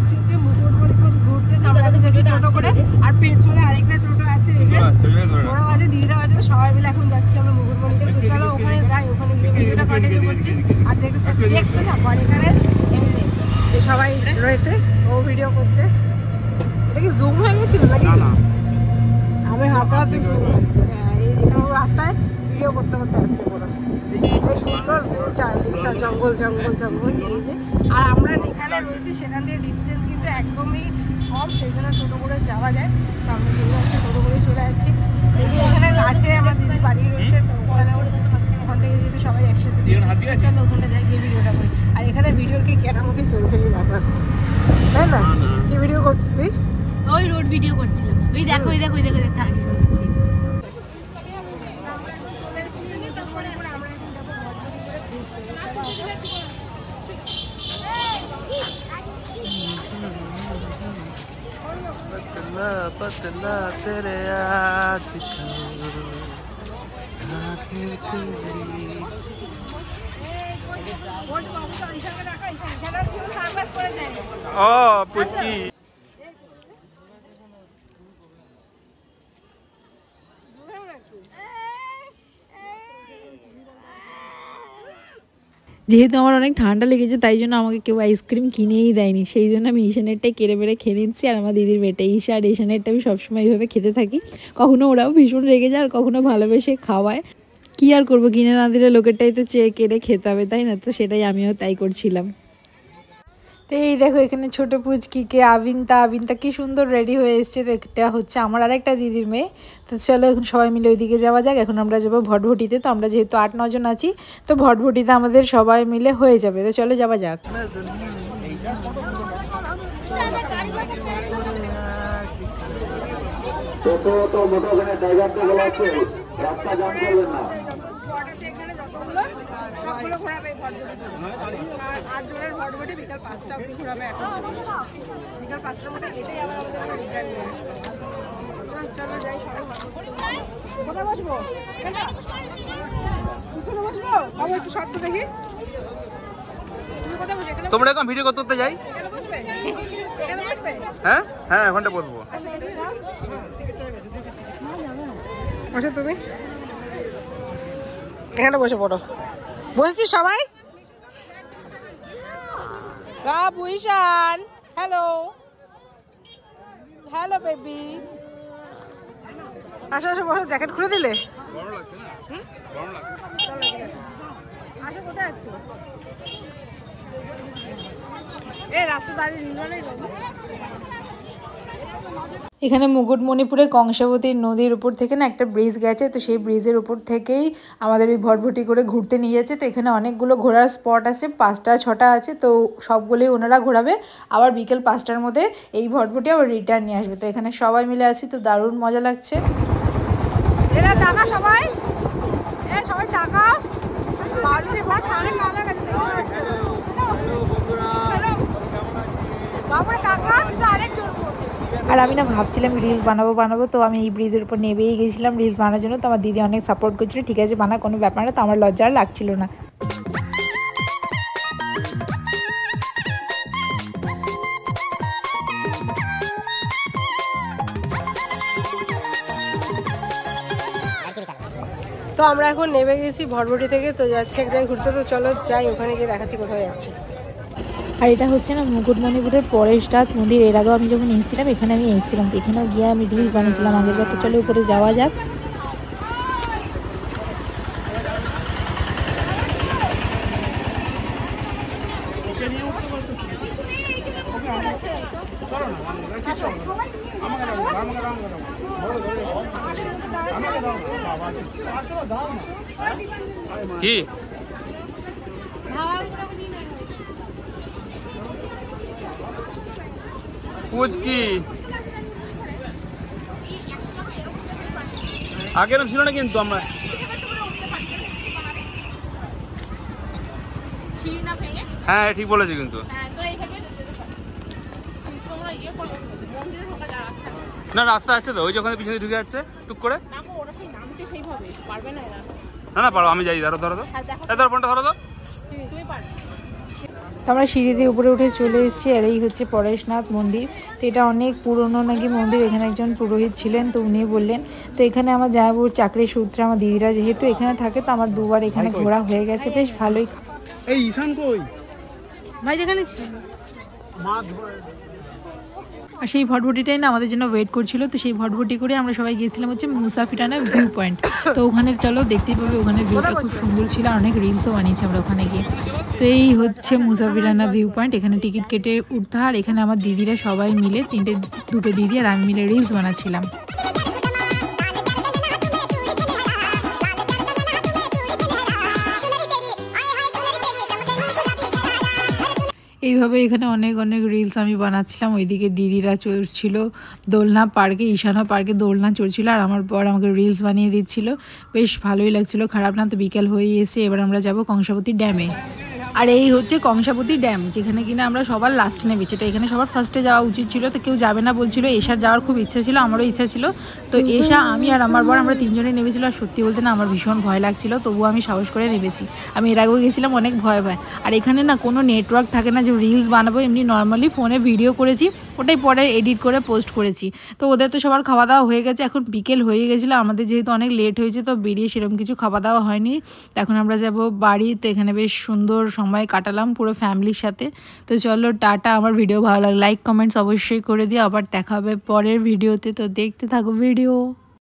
যাচ্ছি হচ্ছে মুকুটমণিপুর ঘুরতে। তো আমরা যাচ্ছি টোটো করে, আর পেছনে আরেকটা টোটো আছে, এই যে ওরা বাজে দিদিরা বাজে, সবাই মিলে এখন যাচ্ছি আমরা মুকুটমণিপুর। তো চলো ওখানে যাই, ওখানে গিয়ে ভিডিওটা কন্টিনিউ করছি আর দেখতে থাকো। আর এখানে এই সবাই রয়েছে, ও ভিডিও করছে। এটা কি জুম হয়ে গেছিল নাকি? আমি হাতে হাতে জুম হয়েছে। হ্যাঁ, এই যেখানে রাস্তায় ভিডিও করতে করতে আছে পুরো। বেশ সুন্দর ভিউ, চারদিকটা জঙ্গল জঙ্গল জঙ্গল। এই যে, আর আমরা যেখানে রয়েছি সেখান থেকে ডিস্টেন্স কিন্তু একদমই কম, সেই জন্য টোটো করে যাওয়া যায়। তো আমরা সেগুলো হচ্ছে টোটো করে চলে যাচ্ছি। এখানে কাছে আমার দিদির বাড়ি রয়েছে, তো ওখান থেকে যদি সবাই একসাথে চলো ওখানে যাই, গিয়ে ভিডিওটা করি। আর এখানে ভিডিওর কি কেনামতি চলছে এই দেখো, তাই না? কি ভিডিও করছিস তুই? ওই রোড ভিডিও করছিলাম। ওই দেখো ওই দেখো ওই দেখো থাকি। पतला पतला तेरे आशिकों ओ पुचकी যেহেতু আমার অনেক ঠান্ডা লেগেছে তাই জন্য আমাকে কেউ আইসক্রিম কিনেই দেয়নি, সেই জন্য আমি ঈশানেরটাই কেড়ে বেড়ে খেয়ে নিচ্ছি। আর আমার দিদির বেটে ঈশা আর ঈশানেরটা আমি সবসময় এইভাবে খেতে থাকি। কখনো ওরাও ভীষণ রেগে যায় আর কখনো ভালোবেসে খাওয়ায়। কি আর করবো, কিনে না দিলে লোকেরটাই তো চেয়ে কেড়ে খেতে হবে, তাই না? তো সেটাই আমিও তাই করছিলাম। তো এই দেখো এখানে ছোট পুচকিকে আবিন্তা কি সুন্দর রেডি হয়ে এসছে। তো এটা হচ্ছে আমার আরেকটা দিদির মেয়ে। তো চলো এখন সবাই মিলে ওইদিকে যাওয়া যাক। এখন আমরা যাবো ভটভটিতে। তো আমরা যেহেতু 8-9 জন আছি, তো ভটভটিতে আমাদের সবাই মিলে হয়ে যাবে। তো চলো যাওয়া যাক। সবগুলো ঘোরাবে আর জোরের ভটভটি বিকাল 5টা অবধি ঘোরাবে। এখন বিকাল 5টার মধ্যে এটাই আবার আমাদের রিটার্ন নিয়ে আসবে। চলো যাই। কোথায় বসবো? পিছনে বসবো? বাবু একটু শর্ত দেখি। তুমি কোথায় বসবে? তোমরা এখন ভিডিও করতে যাই। এখানে বসবে? এখানে বসবে? হ্যাঁ হ্যাঁ, ওখানটা বসবো। বসে তুমি এখানে বসে পড়ো। বসেছি সবাই? বাবু ঈশান, হ্যালো হ্যালো বেবি, আসো আসো বসো। জ্যাকেট খুলে দিলে? আসো, কোথায় আছো? এই রাস্তা দাঁড়িয়ে নির্মাণই যাবো। এখানে মুকুটমণিপুরে কংসাবতী নদীর উপর থেকে না একটা ব্রিজ গেছে, তো সেই ব্রিজের উপর থেকেই আমাদের ওই ভটভটি করে ঘুরতে নিয়ে যাচ্ছে। তো এখানে অনেকগুলো ঘোরার স্পট আছে, 5টা-6টা আছে। তো সবগুলোই ওনারা ঘোরাবে। আবার বিকেল 5টার মধ্যে এই ভটভটি আবার রিটার্ন নিয়ে আসবে। তো এখানে সবাই মিলে আছি, তো দারুণ মজা লাগছে। এরা টাকা সবাই, সবাই টাকা আর আমি না ভাবছিলাম রিলস বানাবো, তো আমি এই ব্রিজের উপর নেমেই গেছিলাম রিলস বানানোর জন্য। তো আমার দিদি অনেক সাপোর্ট করছিল, ঠিক আছে বানা, কোনো ব্যাপার না। তো আমার লজ্জা আর লাগছিল না। তো আমরা এখন নেমে গেছি ভটভটি থেকে, তো যাচ্ছি এক জায়গায় ঘুরতে। তো চলো যাই, ওখানে গিয়ে দেখাচ্ছি কোথায় যাচ্ছি। আর এটা হচ্ছে না মুকুটমণিপুরের পরেশনাথ মন্দির। এর আগেও আমি যখন এসেছিলাম এখানে আমি এসেছিলাম, তো এখানেও গিয়ে আমি রিলস বানিয়েছিলাম আগের বার। তো চলো উপরে যাওয়া যাক। কি পুচকি আগে এরকম ছিল না কিন্তু আমরা হ্যাঁ ঠিক বলেছি কিন্তু না রাস্তা আছে তো ওই যখন পিছনে ঢুকে যাচ্ছে টুক করে না না পারো আমি যাই ধরো ধরো তো ধরো ফোনটা ধরো তো তো আমরা সিঁড়ি দিয়ে উপরে উঠে চলে এসেছি। আর এই হচ্ছে পরেশনাথ মন্দির। তো এটা অনেক পুরনো নাকি মন্দির। এখানে একজন পুরোহিত ছিলেন, তো উনি বললেন। তো এখানে আমার জামাইবাবুর চাকরির সূত্রে আমার দিদিরা যেহেতু এখানে থাকে, তো আমার দুবার এখানে ঘোরা হয়ে গেছে, বেশ ভালোই। এই ঈশান কই ভাই যেখানে ছিল আর সেই ভটভটিটাই না আমাদের জন্য ওয়েট করছিল। তো সেই ভটভটি করে আমরা সবাই গিয়েছিলাম হচ্ছে মুসাফিরানা ভিউ পয়েন্ট। তো ওখানে চলো দেখতেই পাবে, ওখানে ভিউটা খুব সুন্দর ছিল, আর অনেক রিলসও বানিয়েছি আমরা ওখানে গিয়ে। তো এই হচ্ছে মুসাফিরানা ভিউ পয়েন্ট। এখানে টিকিট কেটে উঠতে হয়। আর এখানে আমার দিদিরা সবাই মিলে দুটো দিদি আর আমি মিলে রিলস বানাচ্ছিলাম। এইভাবে এখানে অনেক অনেক রিলস আমি বানাচ্ছিলাম। ওইদিকে দিদিরা চড়ছিল দোলনা পার্কে, ঈশানা পার্কে দোলনা চড়ছিল, আর আমার পর আমাকে রিলস বানিয়ে দিচ্ছিল। বেশ ভালোই লাগছিল, খারাপ না। তো বিকেল হয়ে এসে এবার আমরা যাব কংসাবতী ড্যামে। আর এই হচ্ছে কংসাবতী ড্যাম, যেখানে কিনা আমরা সবার লাস্টে নেমেছি। এটা এখানে সবার ফার্স্টে যাওয়া উচিত ছিল, তো কেউ যাবে না বলছিল। এশার যাওয়ার খুব ইচ্ছা ছিল, আমারও ইচ্ছা ছিল। তো এশা, আমি আর আমার বর আমরা তিনজনেই নেমেছিল। আর সত্যি বলতে না আমার ভীষণ ভয় লাগছিল, তবুও আমি সাহস করে নেমেছি। আমি এর আগেও গেছিলাম, অনেক ভয় ভয়। আর এখানে না কোনো নেটওয়ার্ক থাকে না যে রিলস বানাবো, এমনি নর্মালি ফোনে ভিডিও করেছি, ওটাই পরে এডিট করে পোস্ট করেছি। তো ওদের তো সবার খাওয়া দাওয়া হয়ে গেছে, এখন বিকেল হয়ে গেছিলো। আমাদের যেহেতু অনেক লেট হয়েছে, তো বেরিয়ে সেরকম কিছু খাওয়া দাওয়া হয়নি। এখন আমরা যাব বাড়ি। তো এখানে বেশ সুন্দর সময় কাটালাম পুরো ফ্যামিলির সাথে। তো চলো টাটা। আমার ভিডিও ভালো লাগে লাইক কমেন্টস অবশ্যই করে দিও। আবার দেখা হবে পরের ভিডিওতে, তো দেখতে থাকো ভিডিও।